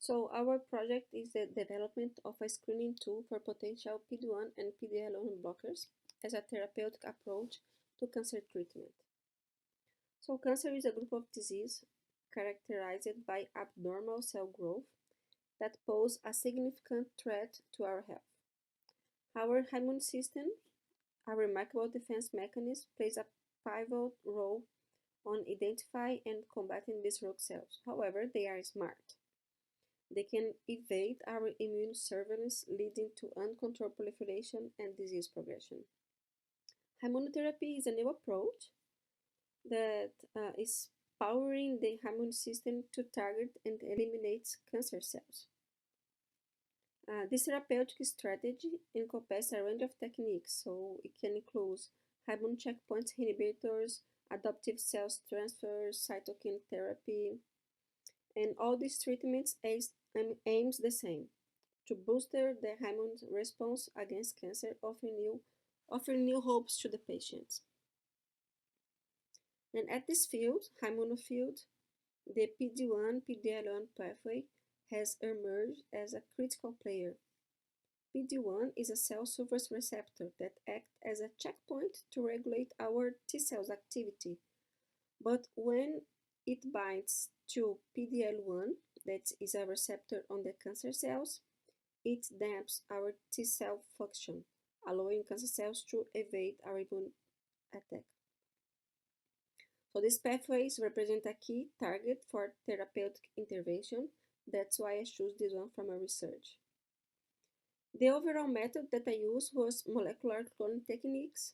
So our project is the development of a screening tool for potential PD-1 and PD-L1 blockers as a therapeutic approach to cancer treatment. So cancer is a group of disease characterized by abnormal cell growth that pose a significant threat to our health. Our immune system, a remarkable defense mechanism, plays a pivotal role on identifying and combating these rogue cells. However, they are smart. They can evade our immune surveillance, leading to uncontrolled proliferation and disease progression. Immunotherapy is a new approach that is powering the immune system to target and eliminate cancer cells. This therapeutic strategy encompasses a range of techniques, so it can include immune checkpoint inhibitors, adoptive cell transfers, cytokine therapy, and all these treatments aims the same, to boost the immune response against cancer, offering new hopes to the patients. And at this field, immunofield, the PD-1, PD-L1 pathway has emerged as a critical player. PD-1 is a cell surface receptor that acts as a checkpoint to regulate our T cells activity. But when it binds to PD-L1, that is a receptor on the cancer cells, it dampens our T cell function, allowing cancer cells to evade our immune attack. So these pathways represent a key target for therapeutic intervention. That's why I chose this one from my research. The overall method that I used was molecular cloning techniques.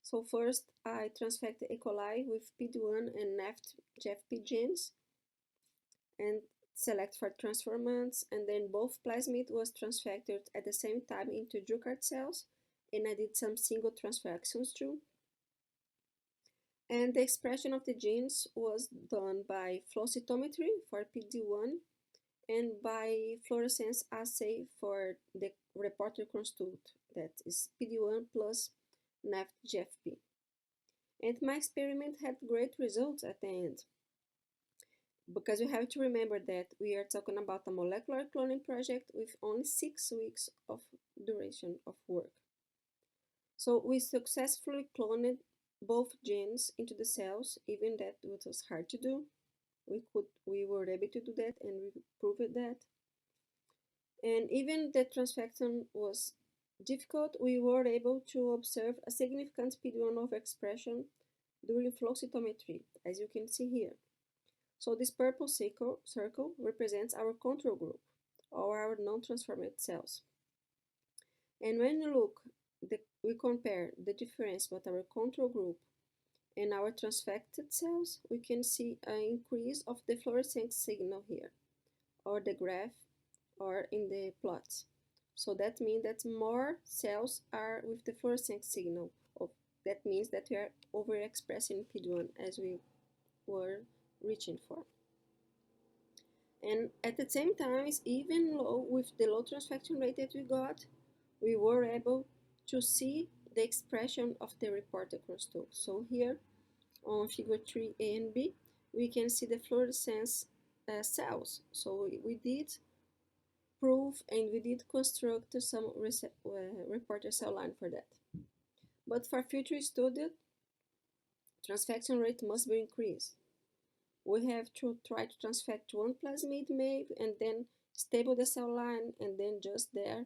So first, I transfected E. coli with PD-1 and NAFT-GFP genes and select for transformants, and then both plasmid was transfected at the same time into Jugard cells, and I did some single transfections too. And the expression of the genes was done by flow cytometry for PD-1 and by fluorescence assay for the reporter construct, that is PD-1 plus NAFT-GFP. And my experiment had great results at the end, because you have to remember that we are talking about a molecular cloning project with only 6 weeks of duration of work. So we successfully cloned both genes into the cells, even that it was hard to do. We were able to do that, and we proved that. And even the transfection was difficult, we were able to observe a significant PD-1 overexpression during flow cytometry, as you can see here. So this purple circle represents our control group, or our non-transformed cells. And when you look, we compare the difference between our control group and our transfected cells, we can see an increase of the fluorescence signal here, or the graph, or in the plots. So that means that more cells are with the fluorescence signal. That means that we are overexpressing PD-1 as we were reaching for. And at the same time, even low, with the low transfection rate that we got, we were able to see the expression of the reporter construct. So here on figure 3A and B, we can see the fluorescence cells. So we did prove and we did construct some reporter cell line for that. But for future study, transfection rate must be increased. We have to try to transfect one plasmid maybe, and then stable the cell line, and then just there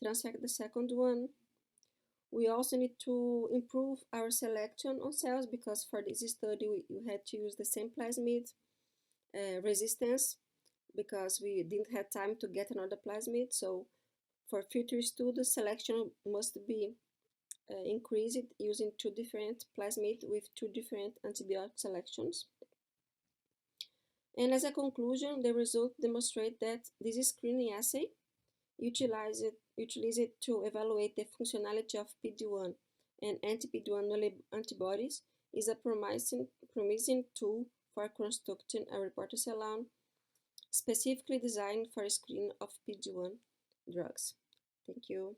transfect the second one. We also need to improve our selection on cells, because for this study we had to use the same plasmid resistance, because we didn't have time to get another plasmid. So for future studies, selection must be increased using 2 different plasmids with 2 different antibiotic selections. And as a conclusion, the results demonstrate that this screening assay utilized to evaluate the functionality of PD-1 and anti-PD-1 antibodies is a promising tool for constructing a reporter cell line specifically designed for screening of PD-1 drugs. Thank you.